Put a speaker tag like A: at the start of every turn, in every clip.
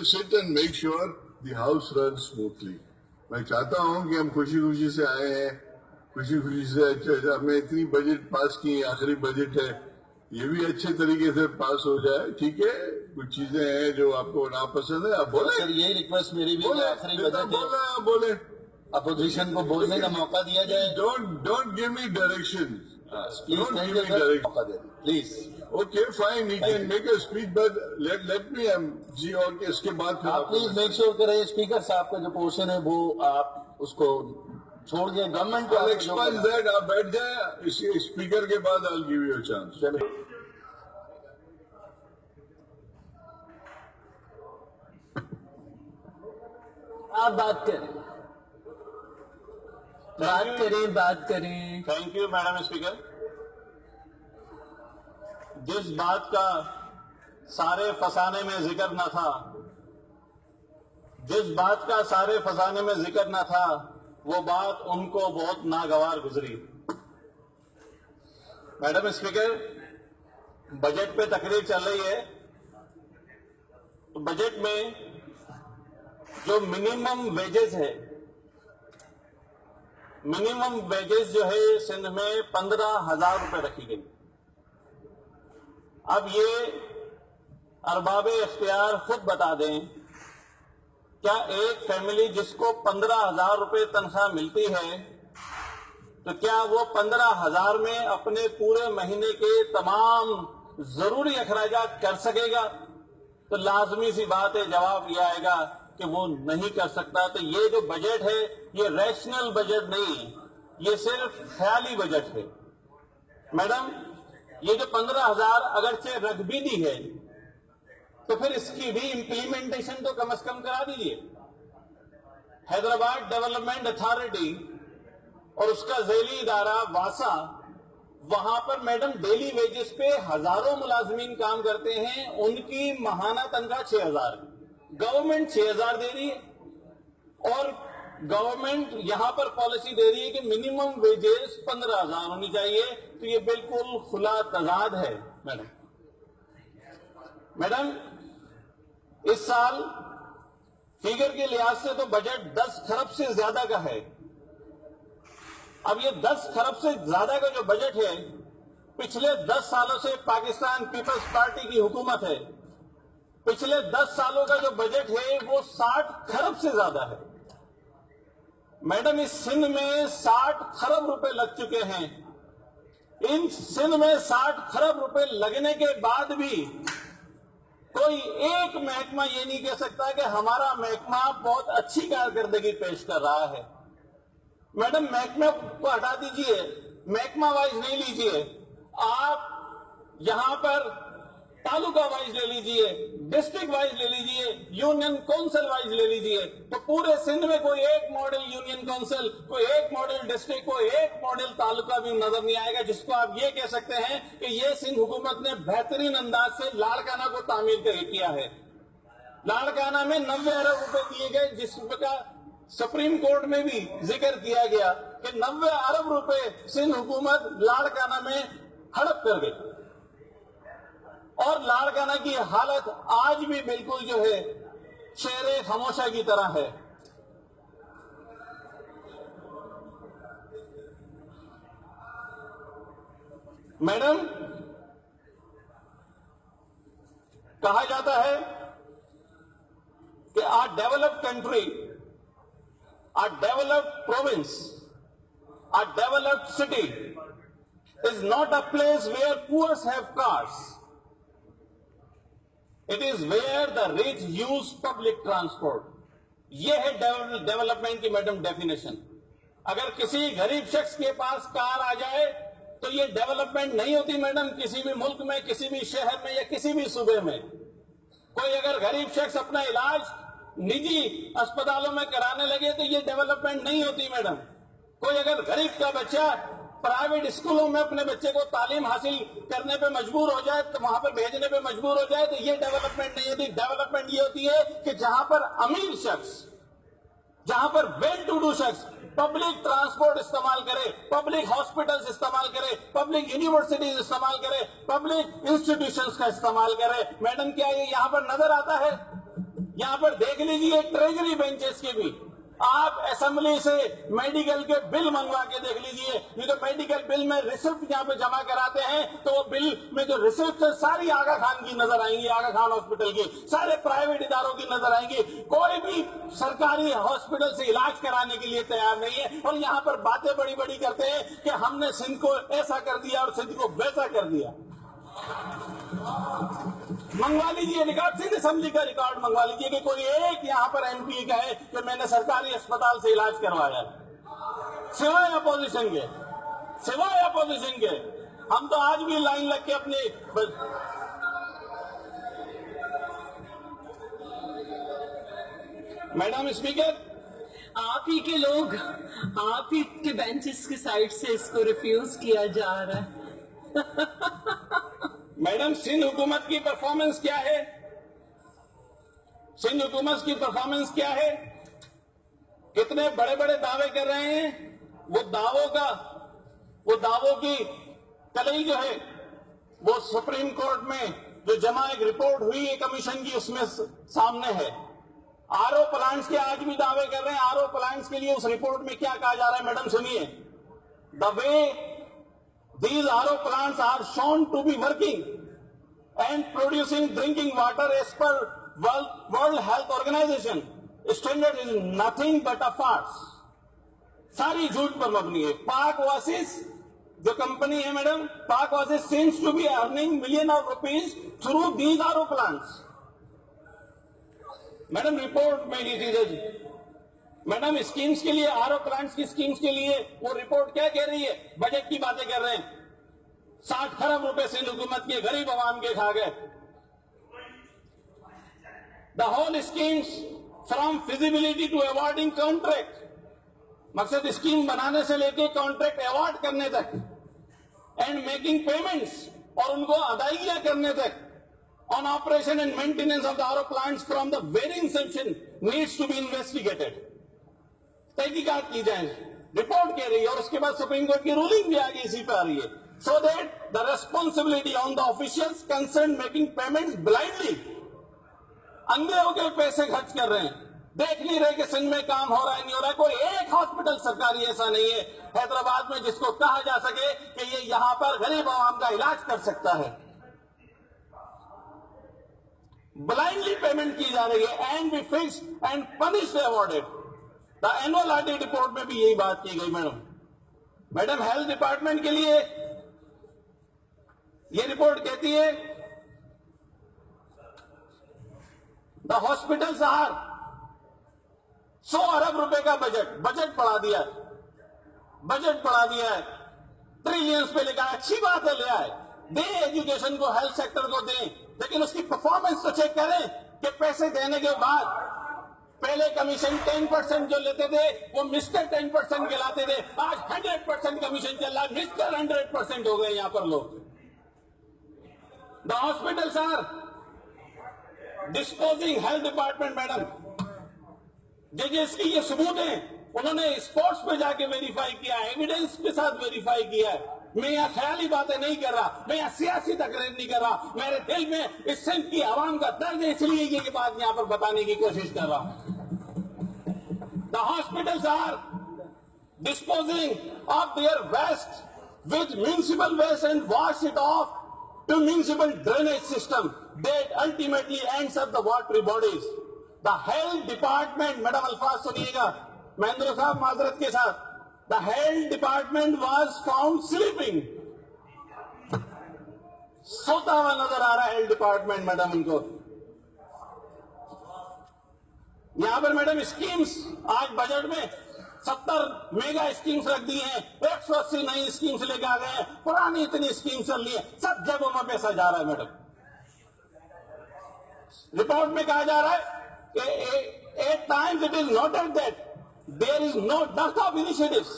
A: to sit and make sure the house runs smoothly. میں چاہتا ہوں کہ ہم خوشی خوشی سے آئے ہیں, خوشی خوشی سے اچھا ہم نے اتنی بجٹ پاس کی, آخری بجٹ ہے, یہ بھی اچھے طریقے سے پاس ہو جائے. ٹھیک ہے, کچھ چیزیں ہیں جو آپ کو ناپسند ہے, آپ بولیں.
B: سر یہی ریکویسٹ میری بھی ہے, آخری بجٹ ہے,
A: بولیں,
B: اپوزیشن کو بولنے کا موقع دیا جائے.
A: Don't give me direction.
B: Please.
A: Okay, fine, you can make a speech, but let me جی, اور اس کے بعد پھر
B: آپ پلیز میک شیور کریں اسپیکر صاحب کا جو پورشن ہے وہ آپ اس کو چھوڑ دیں. گورنمنٹ کو
A: آپ بیٹھ جائیں, اسپیکر کے بعد I'll give you a chance.
B: آپ بات کریں, بات کریں.
C: Thank you madam speaker. جس بات کا سارے فسانے میں ذکر نہ تھا, جس بات کا سارے فسانے میں ذکر نہ تھا, وہ بات ان کو بہت ناگوار گزری. میڈم اسپیکر, بجٹ پہ تقریر چل رہی ہے, تو بجٹ میں جو منیمم ویجز ہے, منیمم ویجز جو ہے سندھ میں 15,000 روپے رکھی گئی. اب یہ ارباب اختیار خود بتا دیں, کیا ایک فیملی جس کو 15,000 روپے تنخواہ ملتی ہے, تو کیا وہ 15,000 میں اپنے پورے مہینے کے تمام ضروری اخراجات کر سکے گا؟ تو لازمی سی بات ہے, جواب یہ آئے گا کہ وہ نہیں کر سکتا. تو یہ جو بجٹ ہے یہ ریشنل بجٹ نہیں, یہ صرف خیالی بجٹ ہے. میڈم, یہ جو 15,000 اگرچہ رکھ بھی دی ہے, تو پھر اس کی بھی امپلیمنٹیشن تو کم از کم کرا دیجیے. حیدرآباد ڈیولپمنٹ اتھارٹی اور اس کا ذیلی ادارہ واسا, وہاں پر میڈم ڈیلی ویجز پہ ہزاروں ملازمین کام کرتے ہیں, ان کی ماہانہ تنخواہ 6,000. گورنمنٹ 6,000 دے رہی ہے, اور گورنمنٹ یہاں پر پالیسی دے رہی ہے کہ منیمم ویجز 15,000 ہونی چاہیے. تو یہ بالکل کھلا تضاد ہے. میڈم اس سال فیگر کے لحاظ سے تو بجٹ 10 کھرب سے زیادہ کا ہے. اب یہ 10 کھرب سے زیادہ کا جو بجٹ ہے, پچھلے 10 سالوں سے پاکستان پیپلز پارٹی کی حکومت ہے, پچھلے 10 سالوں کا جو بجٹ ہے وہ 60 کھرب سے زیادہ ہے. میڈم اس سندھ میں 60 کھرب روپے لگ چکے ہیں. ان سندھ میں 60 کھرب روپے لگنے کے بعد بھی کوئی ایک محکمہ یہ نہیں کہہ سکتا کہ ہمارا محکمہ بہت اچھی کارکردگی پیش کر رہا ہے. میڈم محکمہ کو ہٹا دیجئے, محکمہ وائز نہیں لیجئے, آپ یہاں پر تعلقہ وائز لے لیجئے, ڈسٹرکٹ وائز لے لیجئے, یونین کونسل وائز لے لیجئے, تو پورے سندھ میں کوئی ایک ماڈل یونین کونسل, کوئی ایک ماڈل ڈسٹرکٹ, کوئی ایک ماڈل تعلقہ بھی نظر نہیں آئے گا جس کو آپ یہ کہہ سکتے ہیں کہ یہ سندھ حکومت نے بہترین انداز سے لاڑکانہ کو تعمیر کیا ہے. لاڑکانہ میں 90 ارب روپے دیے گئے, جس کا سپریم کورٹ میں بھی ذکر کیا گیا کہ 90 ارب روپے سندھ حکومت لاڑکانہ میں ہڑپ کر گئی. اور لاڑکانہ کی حالت آج بھی بالکل جو ہے شعر خاموشہ کی طرح ہے. میڈم کہا جاتا ہے کہ a developed country, a developed province, a developed city is not a place where poor have cars. It is where the rich use public transport. یہ ہے ڈیولپمنٹ کی میڈم ڈیفینیشن. اگر کسی غریب شخص کے پاس کار آ جائے تو یہ ڈیولپمنٹ نہیں ہوتی میڈم. کسی بھی ملک میں, کسی بھی شہر میں یا کسی بھی صوبے میں کوئی اگر غریب شخص اپنا علاج نجی اسپتالوں میں کرانے لگے تو یہ ڈیولپمنٹ نہیں ہوتی میڈم. کوئی اگر غریب کا بچہ پرائیویٹ اسکولوں میں اپنے بچے کو تعلیم حاصل کرنے پہ مجبور ہو جائے, تو وہاں پر بھیجنے پہ مجبور ہو جائے, تو یہ ڈیولپمنٹ نہیں ہوتی. ڈیولپمنٹ یہ ہوتی ہے کہ جہاں پر امیر شخص, جہاں پر ویل ٹو ڈو شخص پبلک ٹرانسپورٹ استعمال کرے, پبلک ہاسپٹلز استعمال کرے, پبلک یونیورسٹیز استعمال کرے, پبلک انسٹیٹیوشنز کا استعمال کرے. میڈم کیا یہ یہاں پر نظر آتا ہے؟ यहां पर देख लीजिए ट्रेजरी बेंचेस के भी, आप असेंबली से मेडिकल के बिल मंगवा के देख लीजिए। ये तो मेडिकल बिल में रिसिप्ट यहाँ पे जमा कराते हैं, तो वो बिल में जो रिसिप्ट है सारी आगा खान की नजर आएंगी, आगा खान हॉस्पिटल की, सारे प्राइवेट इदारों की नजर आएंगी। कोई भी सरकारी हॉस्पिटल से इलाज कराने के लिए तैयार नहीं है। और यहाँ पर बातें बड़ी बड़ी करते हैं कि हमने सिंध को ऐसा कर दिया और सिंध को वैसा कर दिया। मंगवा लीजिए रिकॉर्ड, सिंध असेंबली का रिकॉर्ड मंगवा लीजिए कि कोई एक यहाँ पर एमपी कहे कि मैंने सरकारी अस्पताल से इलाज करवाया, सिवाय अपोजिशन के, सिवाय अपोजिशन के। हम तो आज भी लाइन लग के अपनी मैडम स्पीकर,
D: आप ही के लोग, आप ही के बेंचेस की साइड से इसको रिफ्यूज किया जा रहा है।
C: मैडम सिंध हुकूमत की परफॉर्मेंस क्या है? सिंध हुकूमत की परफॉर्मेंस क्या है? कितने बड़े बड़े दावे कर रहे हैं। वो दावों की कलई जो है वो सुप्रीम कोर्ट में जो जमा एक रिपोर्ट हुई है कमीशन की, उसमें सामने है। आरओ प्लांट्स के आज भी दावे कर रहे हैं। आरओ प्लांट्स के लिए उस रिपोर्ट में क्या कहा जा रहा है मैडम सुनिए। The way these RO plants are shown to be working and producing drinking water as per World Health Organization standard is nothing but a farce. सारी झूठ पर मबनी है। पाक ओएसिस जो कंपनी है मैडम, पाक oasis seems to be earning millions of rupees through these RO plants. Madam report में ली थी मैडम स्कीम्स के लिए, आरओ प्लांट्स की स्कीम्स के लिए वो रिपोर्ट क्या कह रही है? बजट की बातें कर रहे हैं। 60 खरब रुपए सिंध हुकूमत के गरीब आवाम के खा गए। The whole schemes from feasibility to awarding contract, मकसद स्कीम बनाने से लेके कॉन्ट्रैक्ट अवार्ड करने तक, एंड मेकिंग पेमेंट्स और उनको अदायगियां करने तक, on operation and maintenance of the RO plants from the very inception needs to be investigated. तहकीकात की जाए, रिपोर्ट कह रही है। और उसके बाद सुप्रीम कोर्ट की रूलिंग भी आगे इसी पे आ रही है। So that the responsibility on the officials concern making payments blindly, अंधे होकर पैसे खर्च कर रहे हैं, देख नहीं रहे कि सिंध में काम हो रहा है नहीं हो रहा है। कोई एक हॉस्पिटल सरकारी ऐसा नहीं है हैदराबाद में जिसको कहा जा सके कि ये यहां पर गरीब आवाम का इलाज कर सकता है। ब्लाइंडली पेमेंट की जा रही है and be fixed and punished awarded. The annual audit report में भी यही बात की गई मैडम हेल्थ डिपार्टमेंट के लिए ये रिपोर्ट कहती है द हॉस्पिटल्स आर 100 अरब रुपए का बजट बढ़ा दिया है, ट्रिलियंस पे लेकर। अच्छी बात है, ले आए, दे एजुकेशन को, हेल्थ सेक्टर को दें, लेकिन उसकी परफॉर्मेंस तो चेक करें कि पैसे देने के बाद पहले कमीशन 10% जो लेते थे वो मिस्टर 10% कहलाते थे, आज 100% कमीशन चल रहा है, मिस्टर 100% हो गए यहां पर लोग। The hospitals are disposing, health department madam जिसकी ये सबूत है, उन्होंने स्पॉट्स पे जाके वेरीफाई किया, एविडेंस के साथ वेरीफाई किया है। मैं यहाँ ख्याली बातें नहीं कर रहा, मैं यहाँ सियासी तकरीर नहीं कर रहा, मेरे दिल में इस सिंध की आवाम का दर्द है, इसलिए ये बात यहाँ पर बताने की कोशिश कर रहा हूं। The hospitals are disposing of their waste with municipal waste and wash it off to municipal drainage system that ultimately ends up the watery bodies. The health department, madam अल्फाज सुनिएगा महेंद्र साहब माजरत के साथ, the health department was found sleeping. सोता हुआ नजर आ रहा है हेल्थ डिपार्टमेंट मैडम इनको। यहां पर मैडम स्कीम्स आज बजट में 70 मेगा स्कीम्स रख दी हैं, 180 नई स्कीम्स लेके आ गए हैं, पुरानी इतनी स्कीम चल रही है, सब जगहों में पैसा जा रहा है मैडम। रिपोर्ट में कहा जा रहा है कि at times it is noted that there is no depth of initiatives.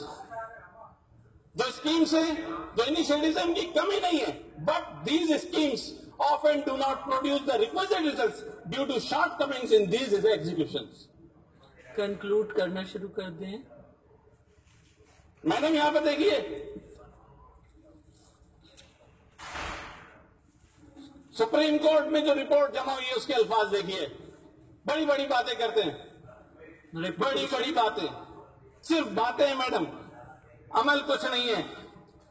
C: जो स्कीम्स है, जो इनिशिएटिव्स है, उनकी कमी नहीं है, but these schemes often do not produce the requisite results due to shortcomings in these executions.
D: Conclude करना शुरू कर दें
C: मैडम। यहां पर देखिए, सुप्रीम कोर्ट में जो रिपोर्ट जमा हुई है उसके अल्फाज देखिए। बड़ी बड़ी बातें करते हैं, बड़ी बड़ी बातें, सिर्फ बातें हैं मैडम, अमल कुछ नहीं है।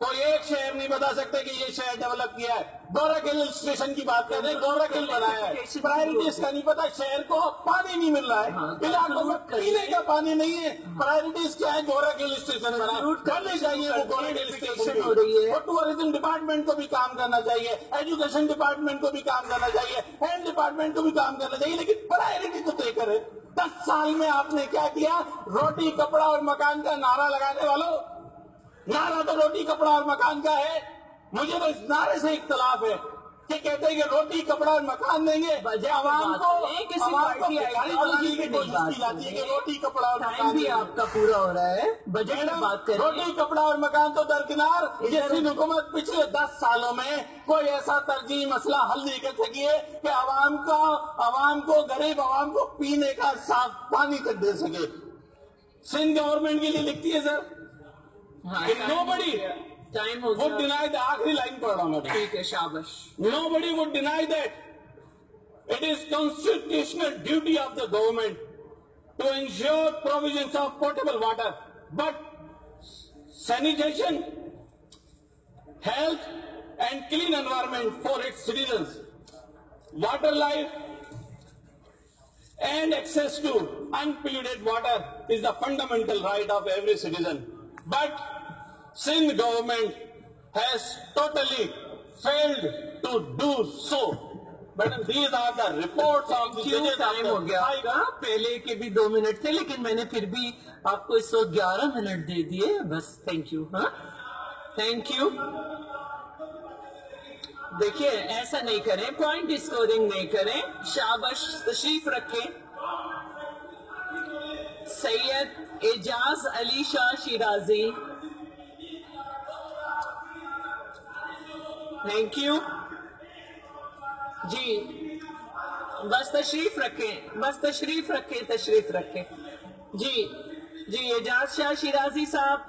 C: कोई एक शहर नहीं बता सकते कि ये शहर डेवलप किया है। गौरख हिल स्टेशन की बात कर रहे हैं, गौरख हिल बनाया है, प्रायोरिटीज का नहीं पता। शहर को पानी नहीं मिल रहा है, इलाकों में पीने का पानी नहीं है, प्रायोरिटीज क्या है? गौरख हिल स्टेशन बनाया, करनी चाहिए वो गौरख हिल स्टेशन हो रही है। और टूरिज्म डिपार्टमेंट को भी काम करना चाहिए, एजुकेशन डिपार्टमेंट को भी काम करना चाहिए, हेल्थ डिपार्टमेंट को भी काम करना चाहिए, लेकिन प्रायोरिटी तो तय करे। 10 साल में आपने क्या किया? रोटी कपड़ा और मकान का नारा लगाने वालों, नारा तो रोटी कपड़ा और मकान का है। मुझे तो इस नारे से इख्तलाफ है कि कहते हैं कि रोटी कपड़ा और मकान देंगे, आवाम को भिखारी बनाने की कोशिश की जाती है कि रोटी कपड़ा और मकान
D: भी आपका पूरा हो रहा है। बजट की बात करें,
C: रोटी कपड़ा और मकान तो दरकिनार, ये सिंध हुकूमत पिछले 10 सालों में कोई ऐसा तरजीही मसला हल नहीं कर सकी है कि आवाम को गरीब आवाम को पीने का साफ पानी तक दे सके। सिंध गवर्नमेंट के लिए लिखती है सर, nobody
D: टाइम हो
C: would
D: गया।
C: deny the आखिरी लाइन पढ़ रहा हूं मैं।
D: ठीक है, शाबाश।
C: Nobody would deny that. It is constitutional duty of the government to ensure provisions of potable water, but sanitation, health and clean environment for its citizens, water life and access to unpolluted water is the fundamental right of every citizen. But Sindh government has totally failed to do so. Madam, these are the reports of the judges.
D: Time हो गया आपका, पहले के भी 2 minute थे, लेकिन मैंने फिर भी आपको इस वक्त 11 मिनट दे दिए बस। Thank you. हाँ, थैंक यू। देखिए, ऐसा नहीं करें, पॉइंट स्कोरिंग नहीं करें। शाबाश, तशरीफ रखें। सैयद एजाज अली शाह शिराजी, थैंक यू जी। बस तशरीफ रखें, बस तशरीफ रखें, तशरीफ रखें जी। जी, एजाज शाह शिराजी साहब।